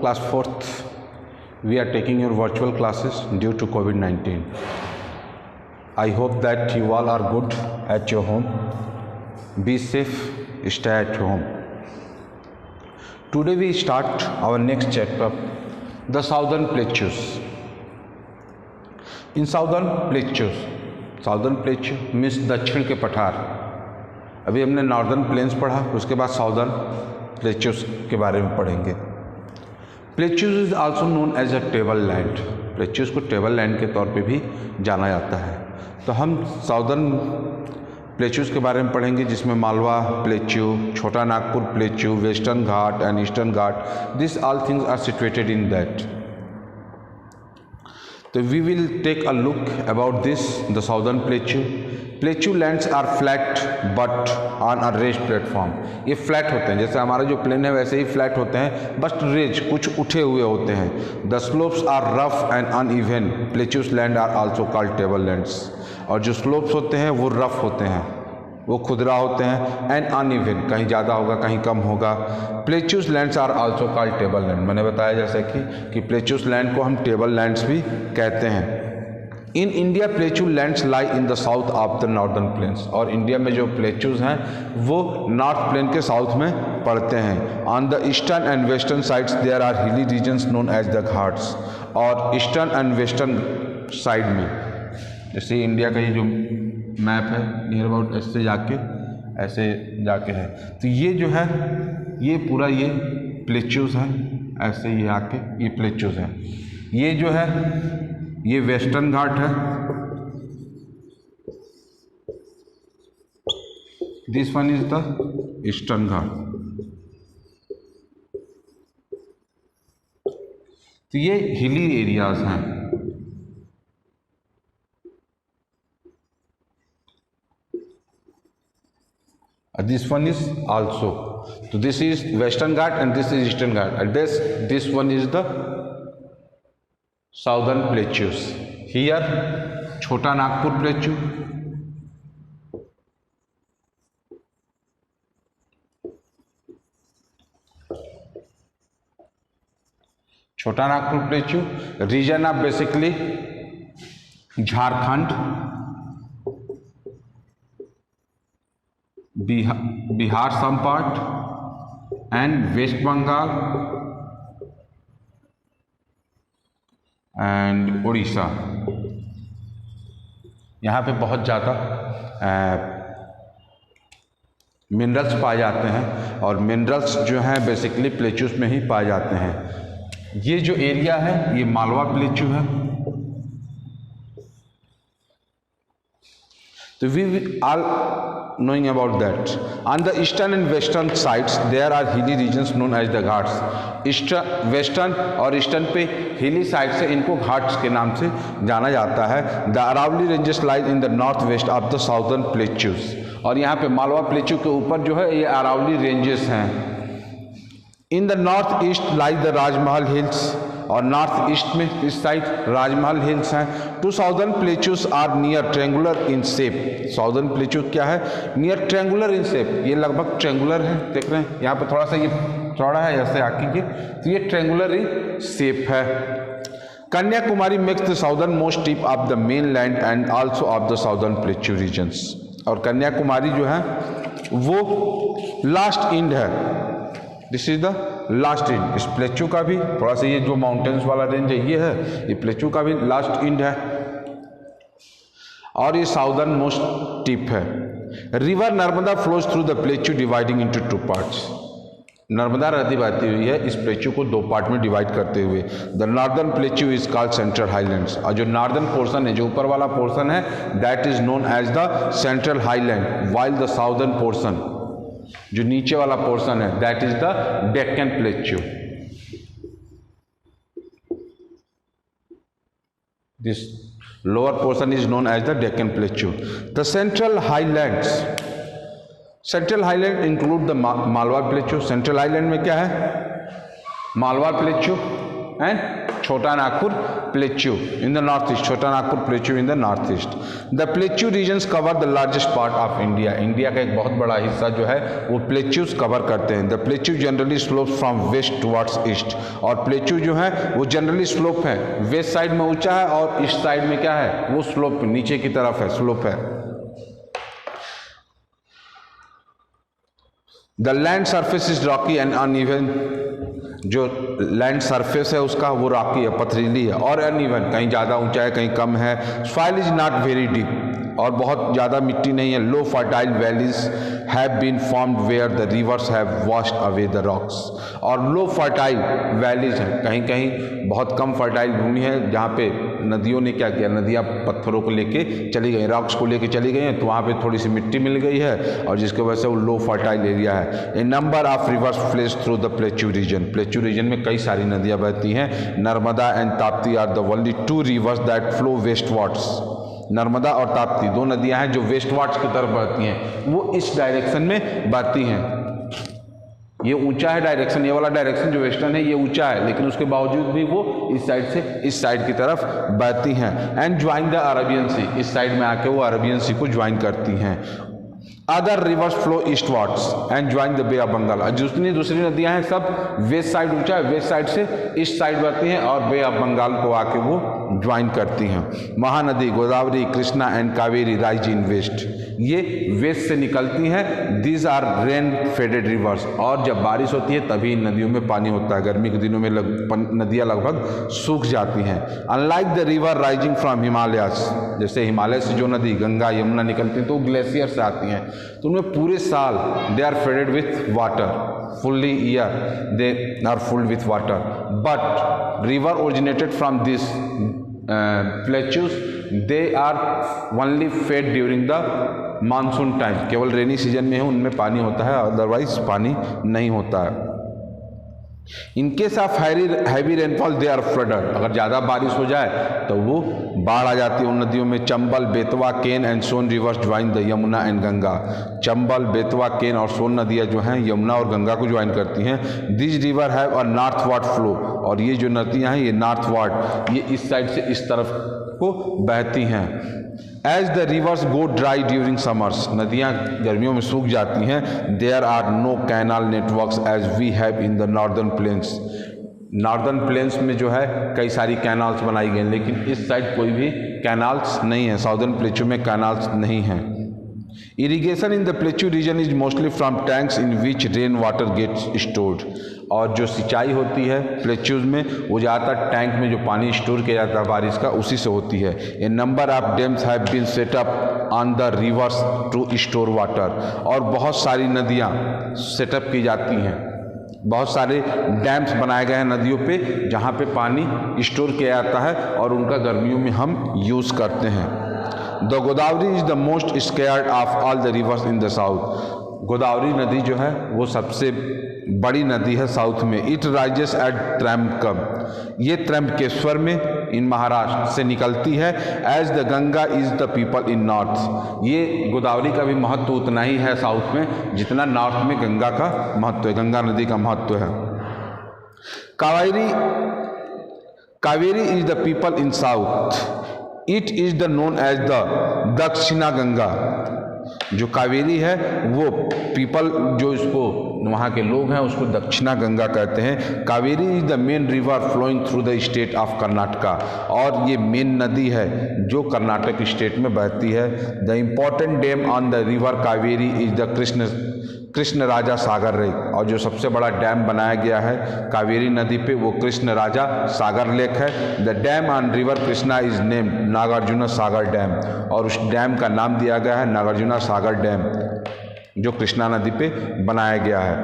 class 4th, we are taking your virtual classes due to COVID-19. I hope that you all are good at your home. Be safe, stay at home. Today we start our next chapter, the Southern Plateaus. In Southern Plateau means दक्षिण के पठार. अभी हमने northern plains पढ़ा, उसके बाद southern plateaus के बारे में पढ़ेंगे. Plateaus is also known as a table land. Plateaus को टेबल लैंड के तौर पे भी जाना जाता है. तो हम साउदर्न प्लेट्यूज के बारे में पढ़ेंगे, जिसमें Malwa plateau, Chota Nagpur plateau, western Ghat and eastern Ghat. This all things are situated in that. So we will take a look about this, the southern plateau. Plateau lands are flat but on a raised platform. ये flat होते हैं, जैसे हमारा जो plane है वैसे ही flat होते हैं, बट रेज कुछ उठे हुए होते हैं. The slopes are rough and uneven. Plateaus land are also called table lands. और जो स्लोप्स होते हैं वो रफ होते हैं, वो खुदरा होते हैं. एंड अनइवन, कहीं ज़्यादा होगा कहीं कम होगा. Plateaus lands are also called table land. मैंने बताया जैसे कि प्लेट्यूज लैंड को हम टेबल लैंड्स भी कहते हैं. In India plateau lands lie in the south of the northern planes. और इंडिया में जो प्लेट्यूज हैं वो नॉर्थ प्लेन के साउथ में पड़ते हैं. On the eastern and western sides there are hilly regions known as the Ghats. और ईस्टर्न एंड वेस्टर्न साइड में, जैसे इंडिया का ये जो मैप है, नियर अबाउट ऐसे जाके है. तो ये जो है ये पूरा ये प्लेट्यूज है, ऐसे ये आके ये प्लेट्यूज है. ये जो है ये वेस्टर्न घाट है. This one is the eastern ghat. तो ये हिली एरियाज हैं. This one is also. So this is Western Ghat and this is Eastern Ghat. And this one is the Southern Plateaus. Here, Chota Nagpur Plateau. Chota Nagpur Plateau, region of basically Jharkhand, Bihar some part, and West Bengal and Orissa. यहाँ पे बहुत ज़्यादा minerals पाए जाते हैं, और minerals जो हैं बेसिकली प्लेट्यूज में ही पाए जाते हैं. ये जो एरिया है ये मालवा प्लेट्यू है. So we all knowing about that. On the eastern and western sides there are hilly regions known as the Ghats. Western और ईस्टर्न पे हिली साइड से इनको घाट्स के नाम से जाना जाता है. The Aravali ranges lies in the north west of the southern plateaus. और यहाँ पे मालवा प्लेट्यू के ऊपर जो है ये अरावली रेंजेस हैं. In the north east lies the Rajmahal hills. और नॉर्थ ईस्ट में इस साइड राजमहल हिल्स हैं. Two southern plateaus are near triangular in shape. Southern plateau क्या है? Near triangular in shape. ये लगभग ट्रेंगुलर है, देख रहे हैं यहाँ पे थोड़ा सा ये चौड़ा है ऐसे आगे के, तो ये ट्रेंगुलर इन शेप है. Kanyakumari makes the southern most tip of the main land and also of the southern plateau regions. और कन्याकुमारी जो है वो लास्ट एंड है. This is the last end. इस प्लेट्यू का भी थोड़ा सा ये जो माउंटेन्स वाला रेंज है ये है, ये प्लेट्यू का भी लास्ट एंड है. और ये साउदर्न मोस्ट टिप है. River Narmada flows through the plateau dividing into two parts. Narmada नदी बहती हुई है इस प्लेट्यू को दो पार्ट में डिवाइड करते हुए. The northern plateau is called central highlands. और जो नॉर्दर्न पोर्शन है, जो ऊपर वाला पोर्शन है, that is known as the central highland. While the southern portion, जो नीचे वाला पोर्शन है, that is the Deccan plateau. This lower portion is known as the Deccan plateau. The central highlands, central highland include the Malwa plateau. Central highland में क्या है? Malwa plateau and Chota Nagpur plateau in the north east, Chota Nagpur plateau in the north east. The plateau regions cover the largest part of India, India का एक बहुत बड़ा हिस्सा जो है वो प्लेच्यूज कवर करते हैं। The plateau generally slopes from west towards east, और प्लेच्यू जो है वो जनरली स्लोप है, वेस्ट साइड में ऊंचा है और ईस्ट साइड में क्या है, वो स्लोप नीचे की तरफ है, स्लोप है। The land surface is Rocky and uneven, जो लैंड सरफेस है उसका वो रॉकी है, पथरीली है, और अनइवन, कहीं ज़्यादा ऊंचा है कहीं कम है। Soil is not very deep, और बहुत ज़्यादा मिट्टी नहीं है। Low fertile valleys have been formed where the rivers have washed away the rocks, और लो फर्टाइल वैलीज हैं, कहीं कहीं बहुत कम फर्टाइल भूमि है जहाँ पे नदियों ने क्या किया, नदियाँ पत्थरों को लेके चली गई, रॉक्स को लेके चली गई हैं, तो वहाँ पे थोड़ी सी मिट्टी मिल गई है और जिसकी वजह से वो लो फर्टाइल एरिया है। A number of rivers flows through the plateau region, plateau region में कई सारी नदियाँ बहती हैं। Narmada and Tapti are the only two rivers that flow westwards, Narmada और ताप्ती दो नदियां हैं जो वेस्टवर्ड्स की तरफ बहती हैं, वो इस डायरेक्शन में बहती हैं। ये ऊंचा है डायरेक्शन, ये वाला डायरेक्शन जो वेस्टर्न है ये ऊंचा है, लेकिन उसके बावजूद भी वो इस साइड से इस साइड की तरफ बहती हैं। एंड ज्वाइन द अरबियन सी, इस साइड में आके वो अरबियन सी को ज्वाइन करती हैं। Other rivers flow eastwards and join the Bay of Bengal, जितनी दूसरी नदियां हैं सब वेस्ट साइड ऊंचा है, वेस्ट साइड से ईस्ट साइड बहती हैं और बे ऑफ बंगाल को आके वो ज्वाइन करती हैं। Mahanadi Godavari, Krishna and Kaveri rise in west, ये वेस्ट से निकलती हैं। These are rain fed rivers, और जब बारिश होती है तभी इन नदियों में पानी होता है, गर्मी के दिनों में नदियाँ लगभग सूख जाती हैं। Unlike the river rising from Himalayas, जैसे हिमालय से जो नदी गंगा यमुना निकलती हैं तो ग्लेशियर से आती हैं, तो उनमें पूरे साल they are fed with water, fully year they are full with water, but river originated from this plateaus, they are only fed during the monsoon time, केवल रेनी सीजन में ही उनमें पानी होता है, अदरवाइज पानी नहीं होता है। In case of heavy rainfall they are flooded, अगर ज़्यादा बारिश हो जाए तो वो बाढ़ आ जाती है उन नदियों में। Chambal, Betwa, Ken and Son rivers join the Yamuna and Ganga, Chambal, Betwa, Ken और सोन नदियाँ जो हैं यमुना और गंगा को ज्वाइन करती हैं। This river have a northward flow, और ये जो नदियाँ हैं ये नॉर्थवर्ड, ये इस साइड से इस तरफ को बहती हैं। As the rivers go dry during summers, नदियाँ गर्मियों में सूख जाती हैं। There are no canal networks as we have in the northern plains, northern plains में जो है कई सारी कैनाल्स बनाई गई, लेकिन इस साइड कोई भी कैनाल्स नहीं है, साउदर्न प्लेच्यू में कैनाल्स नहीं हैं। Irrigation in the plateau region is mostly from tanks in which rain water gets stored, और जो सिंचाई होती है प्लेच्यूज में वो ज़्यादातर टैंक में जो पानी स्टोर किया जाता है बारिश का, उसी से होती है। A number of dams have been set up on the rivers to store water, और बहुत सारी नदियाँ सेटअप की जाती हैं, बहुत सारे डैम्स बनाए गए हैं नदियों पे जहाँ पे पानी स्टोर किया जाता है और उनका गर्मियों में हम यूज़ करते हैं। The Godavari is the most scared of all the reverse in the south, Godavari नदी जो है वो सबसे बड़ी नदी है साउथ में। इट राइजेस एट त्रैम्बकम, ये त्रैम्बकेश्वर में इन महाराष्ट्र से निकलती है। As the Ganga is the people in north, ये गोदावरी का भी महत्व उतना ही है साउथ में जितना नॉर्थ में गंगा का महत्व है, गंगा नदी का महत्व है। Kaveri is the people in south, it is the known as the Dakshina Ganga, जो कावेरी है वो पीपल जो इसको वहाँ के लोग हैं उसको दक्षिणा गंगा कहते हैं। Kaveri is the main river flowing through the state of Karnataka, और ये मेन नदी है जो कर्नाटक स्टेट में बहती है। The important dam on the river Kaveri is the Krishna Raja Sagar lake, और जो सबसे बड़ा डैम बनाया गया है कावेरी नदी पे वो कृष्ण राजा सागर लेक है। The dam on river Krishna is named Nagarjuna Sagar dam, और उस डैम का नाम दिया गया है नागार्जुना सागर डैम जो कृष्णा नदी पे बनाया गया है।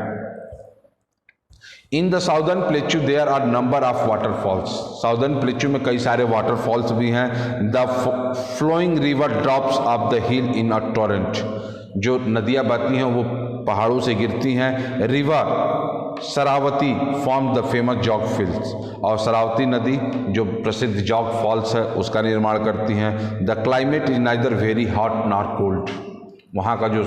In the southern plateau there are number of waterfalls, southern plateau में कई सारे वाटरफॉल्स भी हैं। The flowing river drops of the hill in a torrent, जो नदियाँ बहती हैं वो पहाड़ों से गिरती हैं। River Sharavati form the famous Jog falls, और शरावती नदी जो प्रसिद्ध जॉग फॉल्स है उसका निर्माण करती हैं। The climate is neither very hot nor cold, वहाँ का जो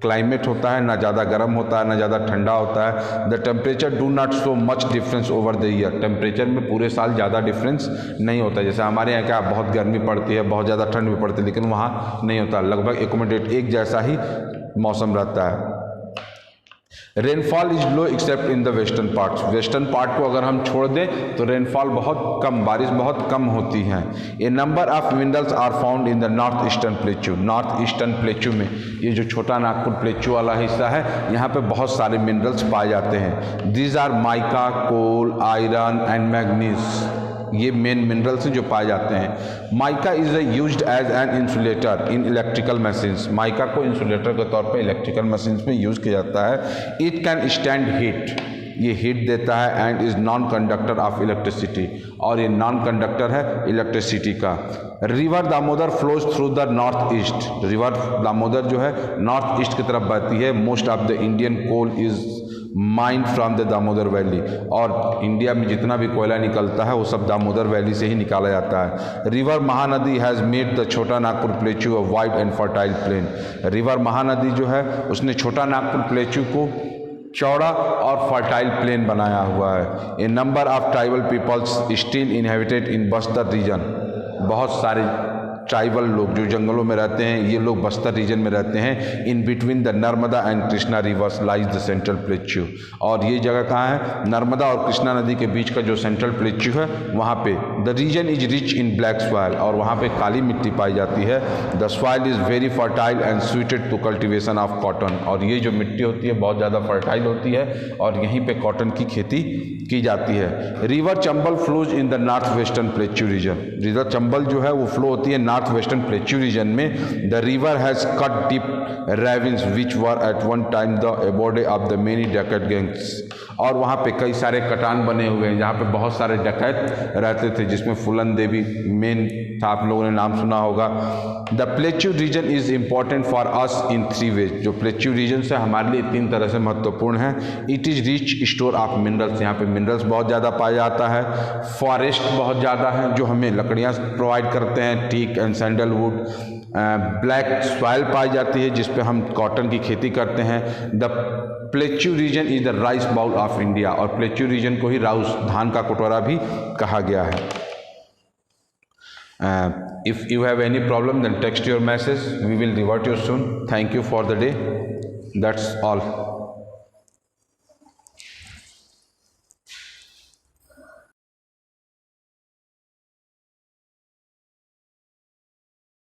क्लाइमेट होता है, ना ज़्यादा गर्म होता है ना ज़्यादा ठंडा होता है। The temperature do not show much difference over the year, temperature में पूरे साल ज़्यादा डिफरेंस नहीं होता। जैसे हमारे यहाँ क्या बहुत गर्मी पड़ती है, बहुत ज़्यादा ठंड भी पड़ती है, लेकिन वहाँ नहीं होता, लगभग एकोमोडेट एक जैसा ही मौसम रहता है। Rainfall is low accept in the western parts, western part को अगर हम छोड़ दें तो रेनफॉल बहुत कम, बारिश बहुत कम होती है। A number of minerals are found in the north eastern plateau, north eastern plateau में ये जो छोटा नागपुर प्लेट्यू वाला हिस्सा है, यहाँ पे बहुत सारे मिनरल्स पाए जाते हैं। These are mica, coal, iron and manganese, ये मेन मिनरल्स हैं जो पाए जाते हैं। Mica is used as an insulator in electrical machines, mica को इंसुलेटर के तौर पे इलेक्ट्रिकल मशीन्स में यूज़ किया जाता है। इट कैन स्टैंड हीट, ये हीट देता है। And is non conductor of electricity, और ये नॉन कंडक्टर है इलेक्ट्रिसिटी का। River Damodar flows through the north east, river Damodar जो है नॉर्थ ईस्ट की तरफ बहती है। Most of the Indian coal is mined from the Damodar valley, और इंडिया में जितना भी कोयला निकलता है वो सब दामोदर वैली से ही निकाला जाता है। River Mahanadi has made the Chota Nagpur plateau a wide and fertile plain, river Mahanadi जो है उसने छोटा नागपुर प्लेट्यू को चौड़ा और फर्टाइल प्लेन बनाया हुआ है। A number of tribal peoples still inhabited in Bastar region, बहुत सारे ट्राइबल लोग जो जंगलों में रहते हैं, ये लोग बस्तर रीजन में रहते हैं। In between the Narmada and Krishna reverse lies the central plateau, और ये जगह कहाँ है, नर्मदा और कृष्णा नदी के बीच का जो सेंट्रल प्लेट्यू है वहाँ पे। The region is rich in black soil, और वहाँ पे काली मिट्टी पाई जाती है। The soil is very fertile and suited to cultivation of cotton, और ये जो मिट्टी होती है बहुत ज़्यादा फर्टाइल होती है और यहीं पे कॉटन की खेती की जाती है। River Chambal flows in the north western plateau region, river Chambal जो है वो फ्लो होती है नॉर्थ वेस्टर्न प्लेट्यू रीजन में। The river has cut deep ravines which were at one time the abode of the many डकैत गैंग्स, और वहाँ पे कई सारे कटान बने हुए हैं जहाँ पे बहुत सारे डकैत रहते थे, जिसमें फूलन देवी मेन था, आप लोगों ने नाम सुना होगा। The plateau region is important for us in 3 ways, जो प्लेट्यू रीजन से हमारे लिए 3 तरह से महत्वपूर्ण है। It is rich store of minerals, यहाँ पे मिनरल्स बहुत ज़्यादा पाया जाता है। फॉरेस्ट बहुत ज़्यादा है जो हमें लकड़ियाँ प्रोवाइड करते हैं, teak and sandalwood. Black soil पाई जाती है जिस पे हम कॉटन की खेती करते हैं। The plateau region is the rice bowl of India, और प्लेट्यू रीजन को ही राउस धान का कटोरा भी कहा गया है। If you have any problem then text your message, we will revert you soon. Thank you for the day, that's all.